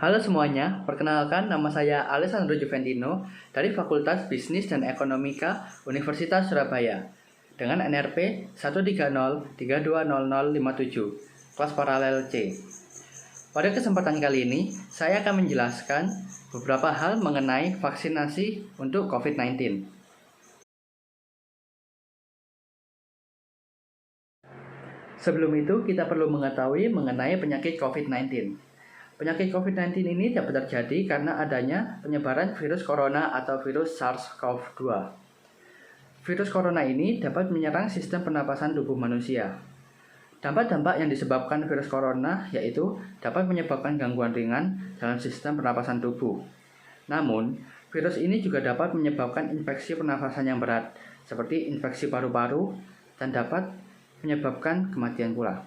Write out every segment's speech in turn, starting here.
Halo semuanya, perkenalkan nama saya Alessandro Juventino dari Fakultas Bisnis dan Ekonomika Universitas Surabaya dengan NRP 130320057, kelas paralel C. Pada kesempatan kali ini, saya akan menjelaskan beberapa hal mengenai vaksinasi untuk COVID-19. Sebelum itu, kita perlu mengetahui mengenai penyakit COVID-19. Penyakit COVID-19 ini dapat terjadi karena adanya penyebaran virus corona atau virus SARS-CoV-2. Virus corona ini dapat menyerang sistem pernapasan tubuh manusia. Dampak-dampak yang disebabkan virus corona yaitu dapat menyebabkan gangguan ringan dalam sistem pernapasan tubuh. Namun, virus ini juga dapat menyebabkan infeksi pernapasan yang berat, seperti infeksi paru-paru, dan dapat menyebabkan kematian pula.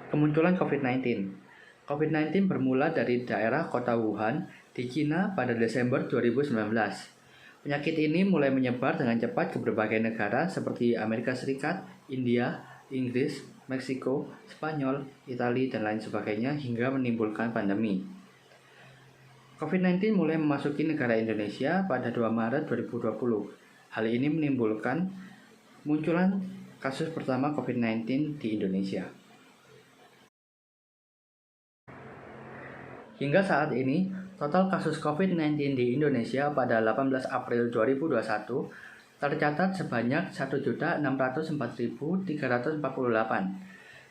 Kemunculan COVID-19. COVID-19 bermula dari daerah kota Wuhan di Cina pada Desember 2019. Penyakit ini mulai menyebar dengan cepat ke berbagai negara seperti Amerika Serikat, India, Inggris, Meksiko, Spanyol, Italia, dan lain sebagainya hingga menimbulkan pandemi. COVID-19 mulai memasuki negara Indonesia pada 2 Maret 2020. Hal ini menimbulkan munculan kasus pertama COVID-19 di Indonesia. Hingga saat ini, total kasus COVID-19 di Indonesia pada 18 April 2021 tercatat sebanyak 1.604.348.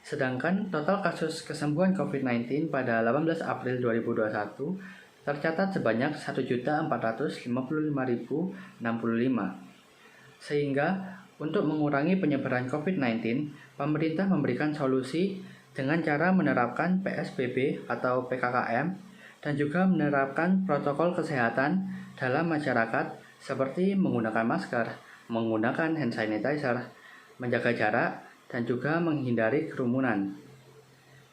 Sedangkan total kasus kesembuhan COVID-19 pada 18 April 2021 tercatat sebanyak 1.455.065. Sehingga untuk mengurangi penyebaran COVID-19, pemerintah memberikan solusi dengan cara menerapkan PSBB atau PKKM dan juga menerapkan protokol kesehatan dalam masyarakat seperti menggunakan masker, menggunakan hand sanitizer, menjaga jarak, dan juga menghindari kerumunan.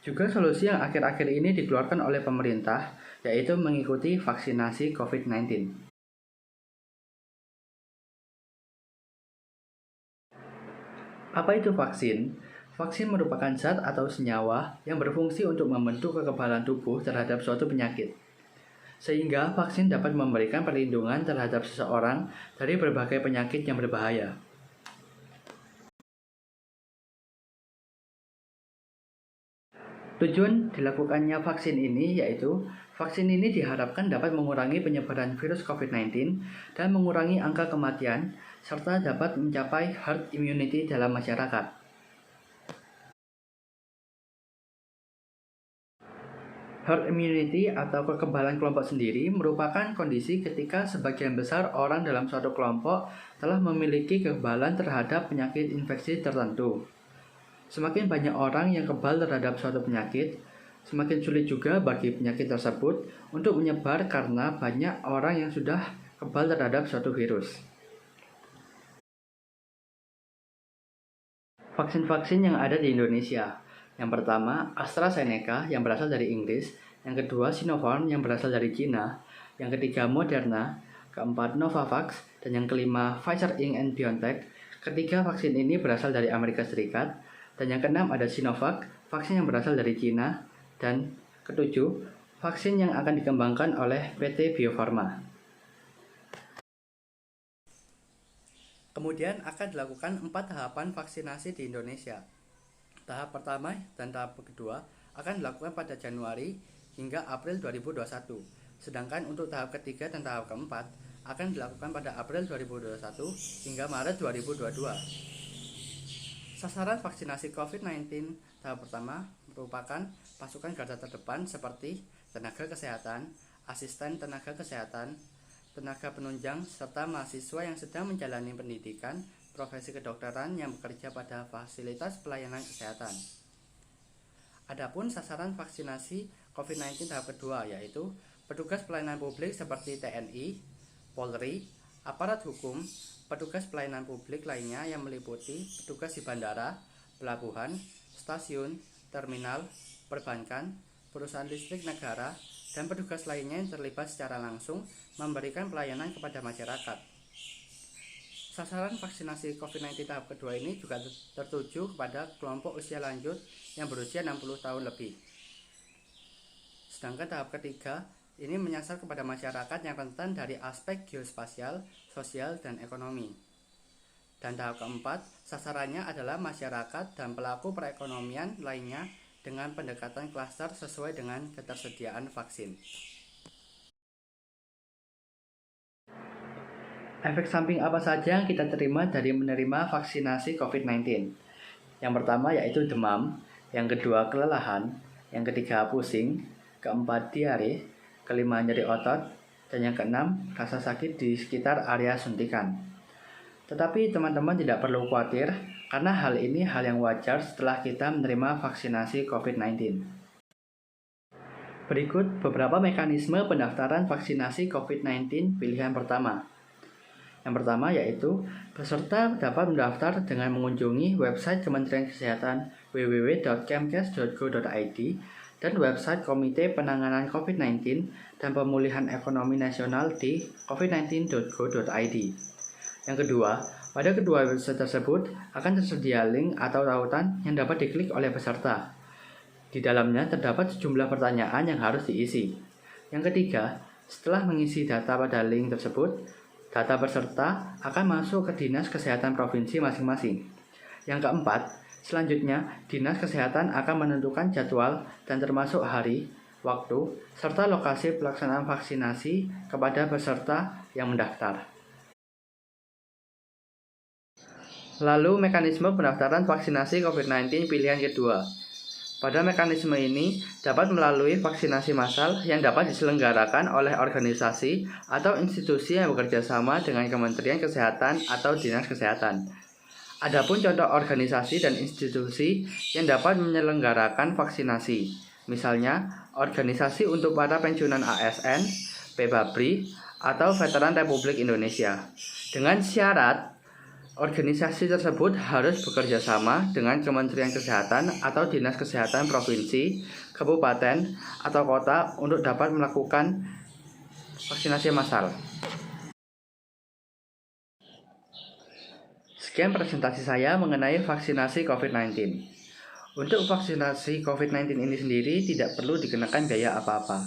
Juga solusi yang akhir-akhir ini dikeluarkan oleh pemerintah yaitu mengikuti vaksinasi COVID-19. Apa itu vaksin? Vaksin merupakan zat atau senyawa yang berfungsi untuk membentuk kekebalan tubuh terhadap suatu penyakit. Sehingga vaksin dapat memberikan perlindungan terhadap seseorang dari berbagai penyakit yang berbahaya. Tujuan dilakukannya vaksin ini yaitu vaksin ini diharapkan dapat mengurangi penyebaran virus COVID-19 dan mengurangi angka kematian serta dapat mencapai herd immunity dalam masyarakat. Herd immunity atau kekebalan kelompok sendiri merupakan kondisi ketika sebagian besar orang dalam suatu kelompok telah memiliki kekebalan terhadap penyakit infeksi tertentu. Semakin banyak orang yang kebal terhadap suatu penyakit, semakin sulit juga bagi penyakit tersebut untuk menyebar karena banyak orang yang sudah kebal terhadap suatu virus. Vaksin-vaksin yang ada di Indonesia. Yang pertama, AstraZeneca yang berasal dari Inggris, yang kedua Sinopharm yang berasal dari Cina, yang ketiga Moderna, keempat Novavax, dan yang kelima Pfizer Inc. and BioNTech. Ketiga vaksin ini berasal dari Amerika Serikat, dan yang keenam ada Sinovac, vaksin yang berasal dari Cina, dan ketujuh, vaksin yang akan dikembangkan oleh PT Bio Farma. Kemudian akan dilakukan 4 tahapan vaksinasi di Indonesia. Tahap pertama dan tahap kedua akan dilakukan pada Januari hingga April 2021. Sedangkan untuk tahap ketiga dan tahap keempat akan dilakukan pada April 2021 hingga Maret 2022. Sasaran vaksinasi COVID-19 tahap pertama merupakan pasukan garda terdepan seperti tenaga kesehatan, asisten tenaga kesehatan, tenaga penunjang, serta mahasiswa yang sedang menjalani pendidikan profesi kedokteran yang bekerja pada fasilitas pelayanan kesehatan. Adapun sasaran vaksinasi COVID-19 tahap kedua yaitu petugas pelayanan publik seperti TNI, Polri, aparat hukum, petugas pelayanan publik lainnya yang meliputi petugas di bandara, pelabuhan, stasiun, terminal, perbankan, perusahaan listrik negara, dan petugas lainnya yang terlibat secara langsung memberikan pelayanan kepada masyarakat. Sasaran vaksinasi COVID-19 tahap kedua ini juga tertuju kepada kelompok usia lanjut yang berusia 60 tahun lebih. Sedangkan tahap ketiga ini menyasar kepada masyarakat yang rentan dari aspek geospasial, sosial, dan ekonomi. Dan tahap keempat, sasarannya adalah masyarakat dan pelaku perekonomian lainnya dengan pendekatan klaster sesuai dengan ketersediaan vaksin. Efek samping apa saja yang kita terima dari menerima vaksinasi COVID-19? Yang pertama yaitu demam, yang kedua kelelahan, yang ketiga pusing, keempat diare, kelima nyeri otot, dan yang keenam rasa sakit di sekitar area suntikan. Tetapi teman-teman tidak perlu khawatir karena hal ini hal yang wajar setelah kita menerima vaksinasi COVID-19. Berikut beberapa mekanisme pendaftaran vaksinasi COVID-19 pilihan pertama. Yang pertama yaitu peserta dapat mendaftar dengan mengunjungi website Kementerian Kesehatan www.kemkes.go.id dan website Komite Penanganan COVID-19 dan Pemulihan Ekonomi Nasional di covid19.go.id. Yang kedua, pada kedua website tersebut akan tersedia link atau tautan yang dapat diklik oleh peserta. Di dalamnya terdapat sejumlah pertanyaan yang harus diisi. Yang ketiga, setelah mengisi data pada link tersebut, data peserta akan masuk ke Dinas Kesehatan Provinsi masing-masing. Yang keempat, selanjutnya Dinas Kesehatan akan menentukan jadwal dan termasuk hari, waktu, serta lokasi pelaksanaan vaksinasi kepada peserta yang mendaftar. Lalu mekanisme pendaftaran vaksinasi COVID-19 pilihan kedua. Pada mekanisme ini dapat melalui vaksinasi massal yang dapat diselenggarakan oleh organisasi atau institusi yang bekerja sama dengan Kementerian Kesehatan atau Dinas Kesehatan. Adapun contoh organisasi dan institusi yang dapat menyelenggarakan vaksinasi, misalnya organisasi untuk para pensiunan ASN, PBAPRI, atau Veteran Republik Indonesia. Dengan syarat organisasi tersebut harus bekerja sama dengan Kementerian Kesehatan atau Dinas Kesehatan Provinsi, Kabupaten, atau Kota untuk dapat melakukan vaksinasi massal. Sekian presentasi saya mengenai vaksinasi COVID-19. Untuk vaksinasi COVID-19 ini sendiri tidak perlu dikenakan biaya apa-apa.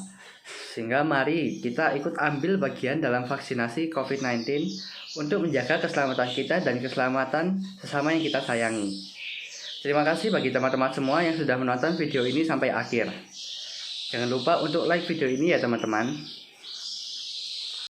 Sehingga mari kita ikut ambil bagian dalam vaksinasi COVID-19 untuk menjaga keselamatan kita dan keselamatan sesama yang kita sayangi. Terima kasih bagi teman-teman semua yang sudah menonton video ini sampai akhir. Jangan lupa untuk like video ini ya teman-teman.